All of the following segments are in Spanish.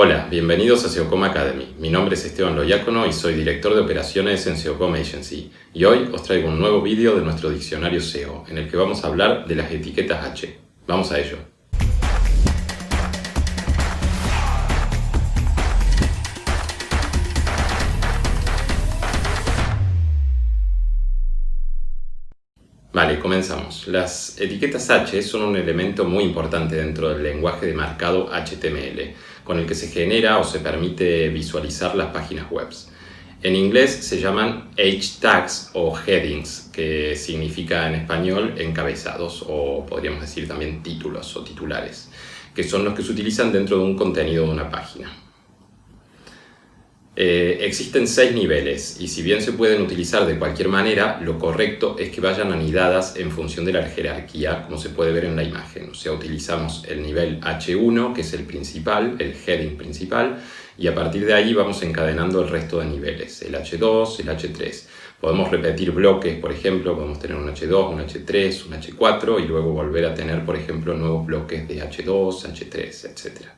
Hola, bienvenidos a SEOcom Academy. Mi nombre es Esteban Loiacono y soy director de operaciones en SEOcom Agency. Y hoy os traigo un nuevo vídeo de nuestro diccionario SEO, en el que vamos a hablar de las etiquetas H. Vamos a ello. Vale, comenzamos. Las etiquetas H son un elemento muy importante dentro del lenguaje de marcado HTML, con el que se genera o se permite visualizar las páginas web. En inglés se llaman H-tags o headings, que significa en español encabezados, o podríamos decir también títulos o titulares, que son los que se utilizan dentro de un contenido de una página. Existen 6 niveles y si bien se pueden utilizar de cualquier manera, lo correcto es que vayan anidadas en función de la jerarquía, como se puede ver en la imagen. O sea, utilizamos el nivel H1, que es el principal, el heading principal, y a partir de ahí vamos encadenando el resto de niveles, el H2, el H3. Podemos repetir bloques, por ejemplo, podemos tener un H2, un H3, un H4 y luego volver a tener, por ejemplo, nuevos bloques de H2, H3, etc.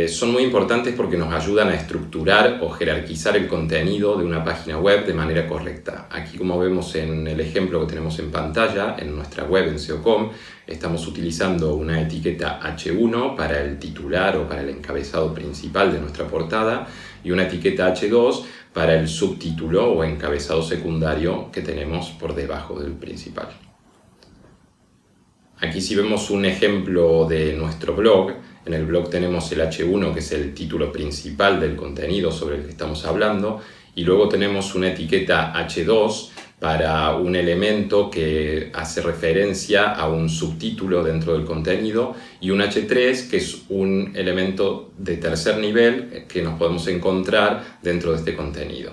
Son muy importantes porque nos ayudan a estructurar o jerarquizar el contenido de una página web de manera correcta. Aquí, como vemos en el ejemplo que tenemos en pantalla, en nuestra web en SEOcom, estamos utilizando una etiqueta H1 para el titular o para el encabezado principal de nuestra portada y una etiqueta H2 para el subtítulo o encabezado secundario que tenemos por debajo del principal. Aquí si vemos un ejemplo de nuestro blog, en el blog tenemos el H1 que es el título principal del contenido sobre el que estamos hablando y luego tenemos una etiqueta H2 para un elemento que hace referencia a un subtítulo dentro del contenido y un H3 que es un elemento de tercer nivel que nos podemos encontrar dentro de este contenido.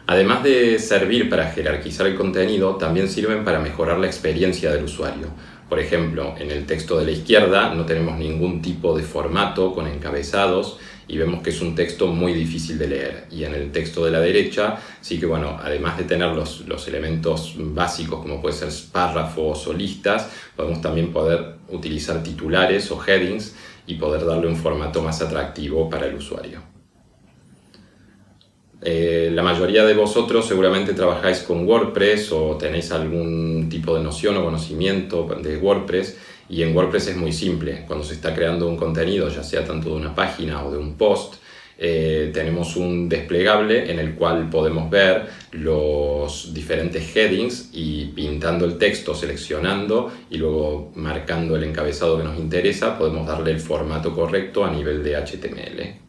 Además de servir para jerarquizar el contenido, también sirven para mejorar la experiencia del usuario. Por ejemplo, en el texto de la izquierda no tenemos ningún tipo de formato con encabezados y vemos que es un texto muy difícil de leer. Y en el texto de la derecha sí que, bueno, además de tener los elementos básicos como pueden ser párrafos o listas, podemos también poder utilizar titulares o headings y poder darle un formato más atractivo para el usuario. La mayoría de vosotros seguramente trabajáis con WordPress o tenéis algún tipo de noción o conocimiento de WordPress y en WordPress es muy simple. Cuando se está creando un contenido, ya sea tanto de una página o de un post, tenemos un desplegable en el cual podemos ver los diferentes headings y pintando el texto, seleccionando y luego marcando el encabezado que nos interesa, podemos darle el formato correcto a nivel de HTML.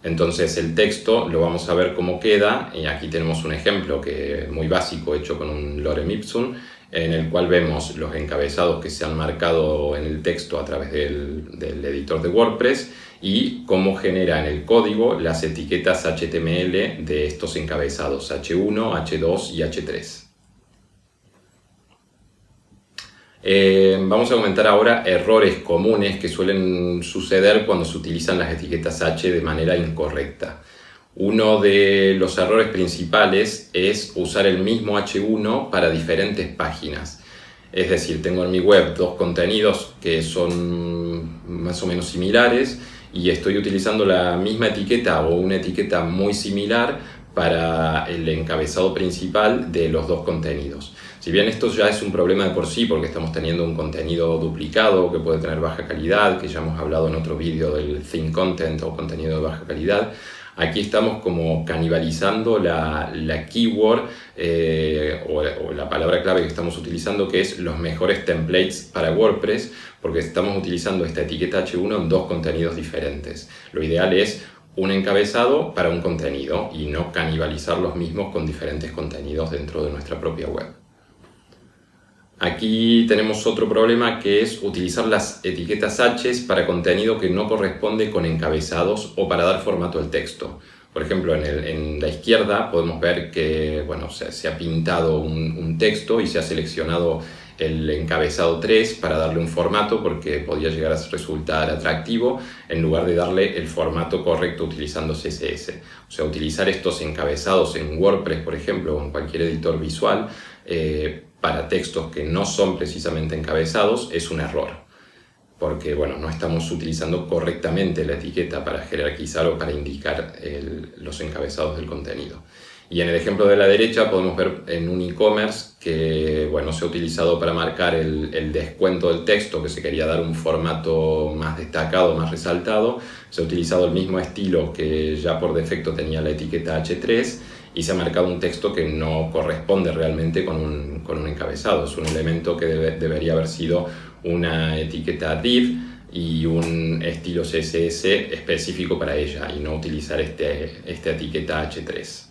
Entonces el texto lo vamos a ver cómo queda y aquí tenemos un ejemplo muy básico hecho con un lorem ipsum en el cual vemos los encabezados que se han marcado en el texto a través del editor de WordPress y cómo genera en el código las etiquetas HTML de estos encabezados H1, H2 y H3. Vamos a comentar ahora errores comunes que suelen suceder cuando se utilizan las etiquetas H de manera incorrecta. Uno de los errores principales es usar el mismo H1 para diferentes páginas. Es decir, tengo en mi web dos contenidos que son más o menos similares y estoy utilizando la misma etiqueta o una etiqueta muy similar para el encabezado principal de los dos contenidos. Si bien esto ya es un problema de por sí porque estamos teniendo un contenido duplicado que puede tener baja calidad, que ya hemos hablado en otro vídeo del thin content o contenido de baja calidad, aquí estamos como canibalizando la keyword o la palabra clave que estamos utilizando, que es los mejores templates para WordPress, porque estamos utilizando esta etiqueta H1 en dos contenidos diferentes. Lo ideal es un encabezado para un contenido y no canibalizar los mismos con diferentes contenidos dentro de nuestra propia web. Aquí tenemos otro problema que es utilizar las etiquetas H para contenido que no corresponde con encabezados o para dar formato al texto. Por ejemplo, en la izquierda podemos ver que bueno, se ha pintado un texto y se ha seleccionado el encabezado 3 para darle un formato porque podía llegar a resultar atractivo en lugar de darle el formato correcto utilizando CSS. O sea, utilizar estos encabezados en WordPress, por ejemplo, o en cualquier editor visual para textos que no son precisamente encabezados es un error. porque bueno, no estamos utilizando correctamente la etiqueta para jerarquizar o para indicar los encabezados del contenido. Y en el ejemplo de la derecha podemos ver en un e-commerce que bueno, se ha utilizado para marcar el descuento del texto, que se quería dar un formato más destacado, más resaltado. Se ha utilizado el mismo estilo que ya por defecto tenía la etiqueta H3 y se ha marcado un texto que no corresponde realmente con un encabezado. Es un elemento que debería haber sido una etiqueta div y un estilo CSS específico para ella y no utilizar esta etiqueta H3.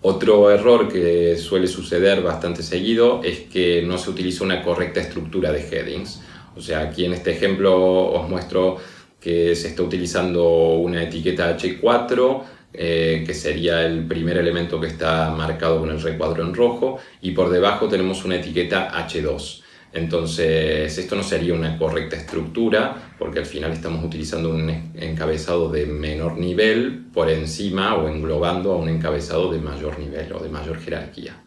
Otro error que suele suceder bastante seguido es que no se utiliza una correcta estructura de headings. O sea, aquí en este ejemplo os muestro que se está utilizando una etiqueta H4, que sería el primer elemento que está marcado con el recuadro en rojo, y por debajo tenemos una etiqueta H2. Entonces, esto no sería una correcta estructura, porque al final estamos utilizando un encabezado de menor nivel por encima o englobando a un encabezado de mayor nivel o de mayor jerarquía.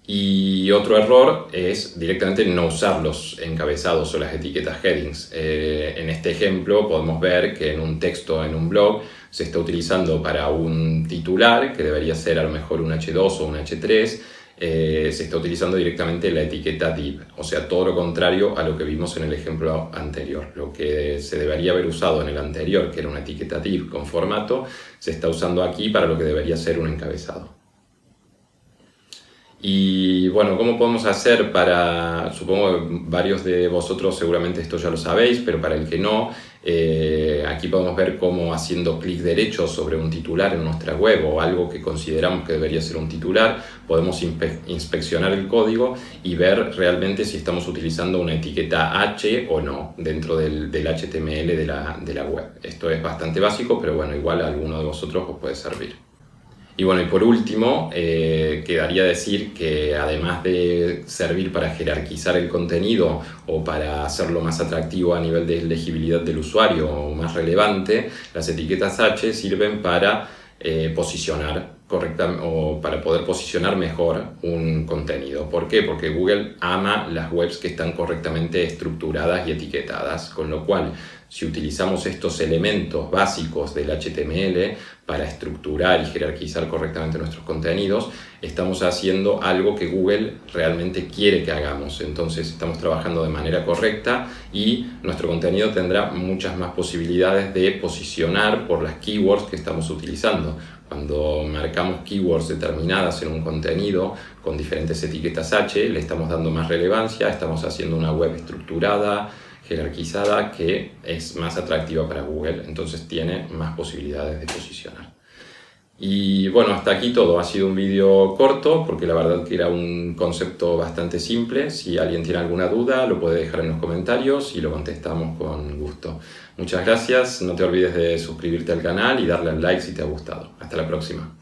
Y otro error es directamente no usar los encabezados o las etiquetas headings. En este ejemplo podemos ver que en un texto en un blog se está utilizando para un titular, que debería ser a lo mejor un H2 o un H3, se está utilizando directamente la etiqueta div, o sea, todo lo contrario a lo que vimos en el ejemplo anterior. Lo que se debería haber usado en el anterior, que era una etiqueta div con formato, se está usando aquí para lo que debería ser un encabezado. Y bueno, ¿cómo podemos hacer para, supongo que varios de vosotros seguramente esto ya lo sabéis, pero para el que no, aquí podemos ver cómo haciendo clic derecho sobre un titular en nuestra web o algo que consideramos que debería ser un titular, podemos inspeccionar el código y ver realmente si estamos utilizando una etiqueta H o no dentro del HTML de la web. Esto es bastante básico, pero bueno, igual a alguno de vosotros os puede servir. Y bueno, y por último, quedaría decir que además de servir para jerarquizar el contenido o para hacerlo más atractivo a nivel de legibilidad del usuario o más relevante, las etiquetas H sirven para posicionar correctamente o para poder posicionar mejor un contenido. ¿Por qué? Porque Google ama las webs que están correctamente estructuradas y etiquetadas, con lo cual si utilizamos estos elementos básicos del HTML para estructurar y jerarquizar correctamente nuestros contenidos, estamos haciendo algo que Google realmente quiere que hagamos. Entonces estamos trabajando de manera correcta y nuestro contenido tendrá muchas más posibilidades de posicionar por las keywords que estamos utilizando. Cuando marcamos keywords determinadas en un contenido con diferentes etiquetas H, le estamos dando más relevancia, estamos haciendo una web estructurada, jerarquizada, que es más atractiva para Google, entonces tiene más posibilidades de posicionar. Y bueno, hasta aquí todo. Ha sido un vídeo corto porque la verdad que era un concepto bastante simple. Si alguien tiene alguna duda lo puede dejar en los comentarios y lo contestamos con gusto. Muchas gracias, no te olvides de suscribirte al canal y darle al like si te ha gustado. Hasta la próxima.